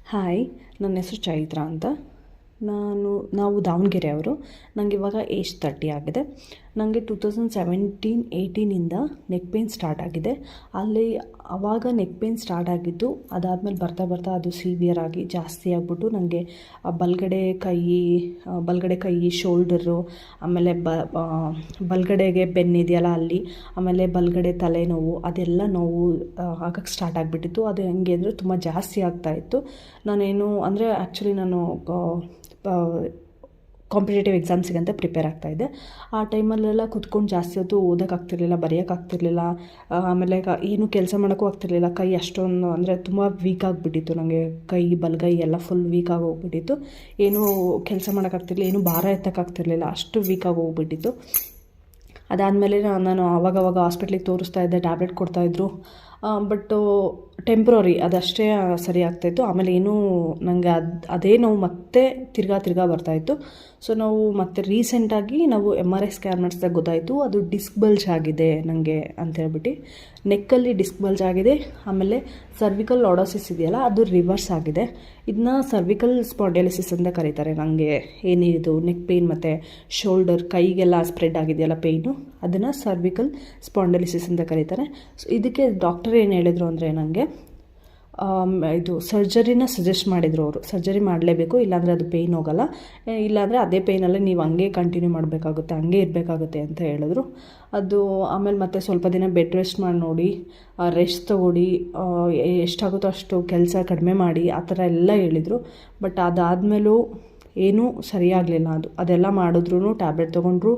Hi, ನನ್ನ ಹೆಸರು ಚೈತ್ರ ಅಂತ. ನಾವು ದಾವಣಗೆರೆಯವರು. ನನಗೆ ಇವಾಗ ಏಜ್ 30 ಆಗಿದೆ. ನನಗೆ 2017-18 ನೆಕ್ ಪೇಯ್ನ್ ಸ್ಟಾರ್ಟ್ ಆಗಿದೆ. ಆವಾಗ ನೆಕ್ ಪೇಯ್ನ್ ಸ್ಟಾರ್ಟ್ ಆಗಿದ್ದು, ಅದಾದಮೇಲೆ ಬರ್ತಾ ಬರ್ತಾ ಅದು ಸಿವಿಯರ್ ಆಗಿ ಜಾಸ್ತಿ ಆಗಿಬಿಟ್ಟು ನನಗೆ ಬಲಗಡೆ ಕೈ ಶೋಲ್ಡರು, ಆಮೇಲೆ ಬಲಗಡೆಗೆ ಬೆನ್ನಿದೆಯಲ್ಲ ಅಲ್ಲಿ, ಆಮೇಲೆ ಬಲಗಡೆ ತಲೆನೋವು, ಅದೆಲ್ಲ ನೋವು ಆಗಕ್ಕೆ ಸ್ಟಾರ್ಟ್ ಆಗಿಬಿಟ್ಟಿತ್ತು. ಅದು ಹೆಂಗೆ ಅಂದರೆ ತುಂಬ ಜಾಸ್ತಿ ಆಗ್ತಾಯಿತ್ತು. ಆ್ಯಕ್ಚುಲಿ ನಾನು ಕಾಂಪಿಟೇಟಿವ್ ಎಕ್ಸಾಮ್ಸಿಗಂತ ಪ್ರಿಪೇರ್ ಆಗ್ತಾಯಿದ್ದೆ. ಆ ಟೈಮಲ್ಲೆಲ್ಲ ಕುತ್ಕೊಂಡು ಜಾಸ್ತಿ ಹೊತ್ತು ಓದೋಕ್ಕಾಗ್ತಿರ್ಲಿಲ್ಲ, ಬರೆಯೋಕ್ಕಾಗ್ತಿರ್ಲಿಲ್ಲ, ಆಮೇಲೆ ಏನೂ ಕೆಲಸ ಮಾಡೋಕ್ಕೂ ಆಗ್ತಿರ್ಲಿಲ್ಲ. ಕೈ ಅಷ್ಟೊಂದು ಅಂದರೆ ತುಂಬ ವೀಕ್ ಆಗಿಬಿಟ್ಟಿತ್ತು. ನನಗೆ ಬಲಗೈ ಎಲ್ಲ ಫುಲ್ ವೀಕ್ ಆಗಿ ಹೋಗ್ಬಿಟ್ಟಿತ್ತು. ಏನೂ ಕೆಲಸ ಮಾಡೋಕ್ಕಾಗ್ತಿರ್ಲಿಲ್ಲ, ಏನೂ ಭಾರ ಎತ್ತೋಕ್ಕಾಗ್ತಿರ್ಲಿಲ್ಲ, ಅಷ್ಟು ವೀಕಾಗಿ ಹೋಗ್ಬಿಟ್ಟಿತ್ತು. ಅದಾದಮೇಲೆ ನಾನು ಆವಾಗವಾಗ ಹಾಸ್ಪಿಟ್ಲಿಗೆ ತೋರಿಸ್ತಾ ಇದ್ದೆ, ಟ್ಯಾಬ್ಲೆಟ್ ಕೊಡ್ತಾಯಿದ್ರು. ಬಟ್ಟು ಟೆಂಪ್ರರಿ, ಅದಷ್ಟೇ ಸರಿ ಆಗ್ತಾಯಿತ್ತು. ಆಮೇಲೆ ಏನೂ ನನಗೆ ಅದೇ ನೋವು ಮತ್ತೆ ತಿರ್ಗಾ ಬರ್ತಾಯಿತ್ತು. ಸೊ ನಾವು ಮತ್ತೆ ರೀಸೆಂಟಾಗಿ ನಾವು MRI ಸ್ಕ್ಯಾನ್ ಮಾಡಿಸಿದಾಗ ಗೊತ್ತಾಯಿತು ಅದು ಡಿಸ್ಕ್ ಬಲ್ಜ್ ಆಗಿದೆ ನನಗೆ ಅಂತೇಳ್ಬಿಟ್ಟು. ನೆಕ್ಕಲ್ಲಿ ಡಿಸ್ಕ್ ಬಲ್ಜ್ ಆಗಿದೆ. ಆಮೇಲೆ ಸರ್ವಿಕಲ್ ಲಾಡೋಸಿಸ್ ಇದೆಯಲ್ಲ, ಅದು ರಿವರ್ಸ್ ಆಗಿದೆ. ಇದನ್ನ ಸರ್ವಿಕಲ್ ಸ್ಪಾಂಡಿಲೈಸಿಸ್ ಅಂತ ಕರೀತಾರೆ. ನನಗೆ ಏನಿದು ನೆಕ್ ಪೇಯ್ನ್ ಮತ್ತು ಶೋಲ್ಡರ್ ಕೈಗೆಲ್ಲ ಸ್ಪ್ರೆಡ್ ಆಗಿದೆಯಲ್ಲ ಪೇಯ್ನು, ಅದನ್ನು ಸರ್ವಿಕಲ್ ಸ್ಪಾಂಡಿಲೈಸಿಸ್ ಅಂತ ಕರೀತಾರೆ. ಸೊ ಇದಕ್ಕೆ ಡಾಕ್ಟರ್ ಏನು ಹೇಳಿದರು ಅಂದರೆ ನನಗೆ ಇದು ಸರ್ಜರಿನ ಸಜೆಸ್ಟ್ ಮಾಡಿದರು ಅವರು. ಸರ್ಜರಿ ಮಾಡಲೇಬೇಕು, ಇಲ್ಲಾಂದರೆ ಅದು ಪೇಯ್ನ್ ಹೋಗಲ್ಲ, ಇಲ್ಲಾಂದರೆ ಅದೇ ಪೇಯ್ನಲ್ಲೇ ನೀವು ಹಂಗೆ ಕಂಟಿನ್ಯೂ ಮಾಡಬೇಕಾಗುತ್ತೆ, ಹಂಗೆ ಇರಬೇಕಾಗುತ್ತೆ ಅಂತ ಹೇಳಿದ್ರು. ಅದು ಆಮೇಲೆ ಮತ್ತೆ ಸ್ವಲ್ಪ ದಿನ ಬೆಡ್ ರೆಸ್ಟ್ ಮಾಡಿ ನೋಡಿ, ರೆಸ್ಟ್ ತೊಗೊಳ್ಳಿ, ಎಷ್ಟಾಗುತ್ತೋ ಅಷ್ಟು ಕೆಲಸ ಕಡಿಮೆ ಮಾಡಿ, ಆ ಥರ ಎಲ್ಲ ಹೇಳಿದರು. ಬಟ್ ಅದಾದಮೇಲೂ ಏನೂ ಸರಿಯಾಗಲಿಲ್ಲ. ಅದೆಲ್ಲ ಮಾಡಿದ್ರೂ, ಟ್ಯಾಬ್ಲೆಟ್ ತೊಗೊಂಡ್ರು,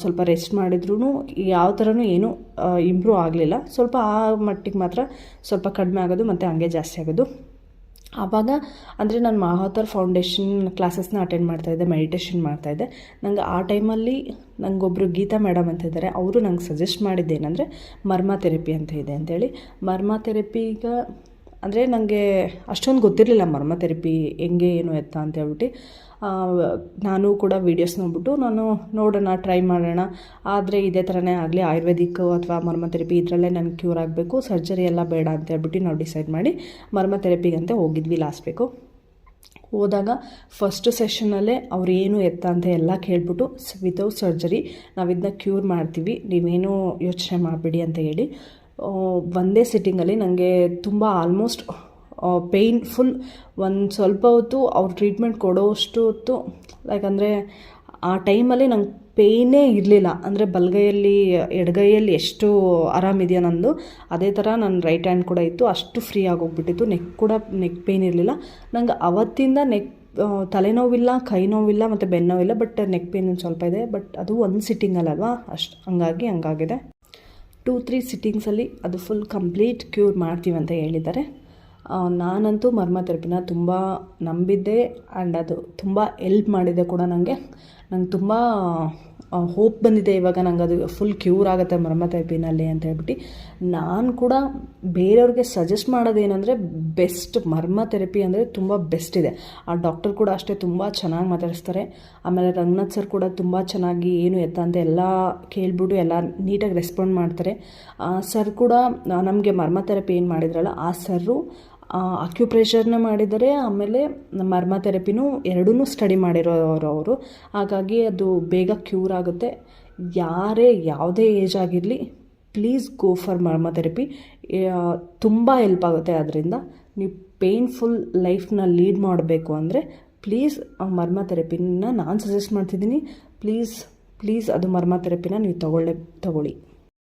ಸ್ವಲ್ಪ ರೆಸ್ಟ್ ಮಾಡಿದ್ರೂ ಯಾವ ಥರನೂ ಏನೂ ಇಂಪ್ರೂವ್ ಆಗಲಿಲ್ಲ. ಸ್ವಲ್ಪ ಆ ಮಟ್ಟಿಗೆ ಮಾತ್ರ ಸ್ವಲ್ಪ ಕಡಿಮೆ ಆಗೋದು ಮತ್ತು ಹಂಗೆ ಜಾಸ್ತಿ ಆಗೋದು. ಆವಾಗ ಅಂದರೆ ನಾನು ಮಹಾವತಾರ್ ಫೌಂಡೇಶನ್ ಕ್ಲಾಸಸ್ನ ಅಟೆಂಡ್ ಮಾಡ್ತಾಯಿದ್ದೆ, ಮೆಡಿಟೇಷನ್ ಮಾಡ್ತಾಯಿದ್ದೆ. ನಂಗೆ ಆ ಟೈಮಲ್ಲಿ ನನಗೊಬ್ಬರು ಗೀತಾ ಮೇಡಮ್ ಅಂತ ಇದ್ದಾರೆ, ಅವರು ನಂಗೆ ಸಜೆಸ್ಟ್ ಮಾಡಿದ್ದೇನೆಂದರೆ ಮರ್ಮ ಥೆರಪಿ ಅಂತ ಇದೆ ಅಂತೇಳಿ. ಮರ್ಮ ಥೆರಪಿ ಈಗ ಅಂದರೆ ನನಗೆ ಅಷ್ಟೊಂದು ಗೊತ್ತಿರಲಿಲ್ಲ ಮರ್ಮ ಥೆರಪಿ ಹೆಂಗೆ ಏನು ಎತ್ತ ಅಂತ ಹೇಳ್ಬಿಟ್ಟು. ನಾನು ಕೂಡ ವೀಡಿಯೋಸ್ ನೋಡ್ಬಿಟ್ಟು ನೋಡೋಣ, ಟ್ರೈ ಮಾಡೋಣ, ಆದರೆ ಇದೇ ಥರನೇ ಆಗಲಿ, ಆಯುರ್ವೇದಿಕ್ ಅಥವಾ ಮರ್ಮ ಥೆರಪಿ ಇದರಲ್ಲೇ ನನಗೆ ಕ್ಯೂರ್ ಆಗಬೇಕು, ಸರ್ಜರಿ ಎಲ್ಲ ಬೇಡ ಅಂತ ಹೇಳ್ಬಿಟ್ಟು ನಾವು ಡಿಸೈಡ್ ಮಾಡಿ ಮರ್ಮ ಥೆರಪಿಗಂತ ಹೋಗಿದ್ವಿ ಲಾಸ್ಟ್ ವೀಕು. ಹೋದಾಗ ಫಸ್ಟ್ ಸೆಷನ್ನಲ್ಲೇ ಅವ್ರು ಏನು ಎತ್ತ ಅಂತ ಎಲ್ಲ ಕೇಳ್ಬಿಟ್ಟು, ವಿತೌಟ್ ಸರ್ಜರಿ ನಾವು ಇದನ್ನ ಕ್ಯೂರ್ ಮಾಡ್ತೀವಿ, ನೀವೇನು ಯೋಚನೆ ಮಾಡಬೇಡಿ ಅಂತ ಹೇಳಿ ಒಂದೇ ಸಿಟ್ಟಿಂಗಲ್ಲಿ ನನಗೆ ತುಂಬ ಆಲ್ಮೋಸ್ಟ್ ಪೇಯ್ನ್ಫುಲ್ ಒಂದು ಸ್ವಲ್ಪ ಹೊತ್ತು ಅವ್ರು ಟ್ರೀಟ್ಮೆಂಟ್ ಕೊಡೋಷ್ಟು ಹೊತ್ತು, ಅಂದರೆ ಆ ಟೈಮಲ್ಲಿ ನಂಗೆ ಪೇಯ್ನೇ ಇರಲಿಲ್ಲ. ಅಂದರೆ ಬಲಗೈಯಲ್ಲಿ ಎಡಗೈಯಲ್ಲಿ ಎಷ್ಟು ಆರಾಮಿದೆಯಾ ನಂದು, ಅದೇ ಥರ ನನ್ನ ರೈಟ್ ಹ್ಯಾಂಡ್ ಕೂಡ ಇತ್ತು, ಅಷ್ಟು ಫ್ರೀ ಆಗೋಗ್ಬಿಟ್ಟಿತ್ತು. ನೆಕ್ ಪೇಯ್ನ್ ಇರಲಿಲ್ಲ ನಂಗೆ. ಅವತ್ತಿಂದ ತಲೆನೋವಿಲ್ಲ, ಕೈ ನೋವಿಲ್ಲ ಮತ್ತು ಬೆನ್ನೋವಿಲ್ಲ, ಬಟ್ ನೆಕ್ ಪೇಯ್ನ್ ಒಂದು ಸ್ವಲ್ಪ ಇದೆ. ಬಟ್ ಅದು ಒಂದು ಸಿಟ್ಟಿಂಗಲ್ಲಲ್ವಾ, ಹಂಗಾಗಿದೆ. 2-3 ಸಿಟ್ಟಿಂಗ್ಸಲ್ಲಿ ಅದು ಫುಲ್ ಕಂಪ್ಲೀಟ್ ಕ್ಯೂರ್ ಮಾಡ್ತೀವಂತ ಹೇಳಿದ್ದಾರೆ. ನಾನಂತೂ ಮರ್ಮ ಥೆರಪಿನ ತುಂಬ ನಂಬಿದ್ದೆ, ಆ್ಯಂಡ್ ಅದು ತುಂಬ ಹೆಲ್ಪ್ ಮಾಡಿದೆ ಕೂಡ ನನಗೆ ತುಂಬ ಹೋಪ್ ಬಂದಿದೆ ಇವಾಗ ನಂಗೆ ಅದು ಫುಲ್ ಕ್ಯೂರ್ ಆಗುತ್ತೆ ಮರ್ಮ ಥೆರಪಿನಲ್ಲಿ ಅಂತ ಹೇಳ್ಬಿಟ್ಟು. ನಾನು ಕೂಡ ಬೇರೆಯವ್ರಿಗೆ ಸಜೆಸ್ಟ್ ಮಾಡೋದೇನೆಂದರೆ ಬೆಸ್ಟ್ ಮರ್ಮ ಥೆರಪಿ ಅಂದರೆ ತುಂಬ ಬೆಸ್ಟ್ ಇದೆ. ಆ ಡಾಕ್ಟರ್ ಕೂಡ ಅಷ್ಟೇ ತುಂಬ ಚೆನ್ನಾಗಿ ಮಾತಾಡಿಸ್ತಾರೆ. ಆಮೇಲೆ ರಂಗನಾಥ್ ಸರ್ ಕೂಡ ತುಂಬ ಚೆನ್ನಾಗಿ ಏನು ಎತ್ತ ಅಂತ ಎಲ್ಲ ಕೇಳ್ಬಿಟ್ಟು ಎಲ್ಲ ನೀಟಾಗಿ ರೆಸ್ಪಾಂಡ್ ಮಾಡ್ತಾರೆ. ಸರ್ ಕೂಡ ನಮಗೆ ಮರ್ಮ ಥೆರಪಿ ಏನು ಮಾಡಿದ್ರಲ್ಲ, ಆ ಸರ್ರು ಅಕ್ಯುಪ್ರೆಷರ್ನ ಮಾಡಿದ್ದಾರೆ, ಆಮೇಲೆ ಮರ್ಮ ಥೆರಪಿನೂ ಎರಡೂ ಸ್ಟಡಿ ಮಾಡಿರೋರು ಅವರು. ಹಾಗಾಗಿ ಅದು ಬೇಗ ಕ್ಯೂರ್ ಆಗುತ್ತೆ. ಯಾವುದೇ ಏಜ್ ಆಗಿರಲಿ, ಪ್ಲೀಸ್ ಗೋ ಫಾರ್ ಮರ್ಮ ಥೆರಪಿ. ತುಂಬ ಹೆಲ್ಪ್ ಆಗುತ್ತೆ ಅದರಿಂದ. ನೀವು ಪೇಯ್ನ್ಫುಲ್ ಲೈಫ್ನ ಲೀಡ್ ಮಾಡಬೇಕು ಅಂದರೆ ಪ್ಲೀಸ್ ಮರ್ಮ ಥೆರಪಿನ ನಾನು ಸಜೆಸ್ಟ್ ಮಾಡ್ತಿದ್ದೀನಿ. ಪ್ಲೀಸ್ ಅದು ಮರ್ಮ ಥೆರಪಿನ ನೀವು ತಗೊಳ್ಳಿ.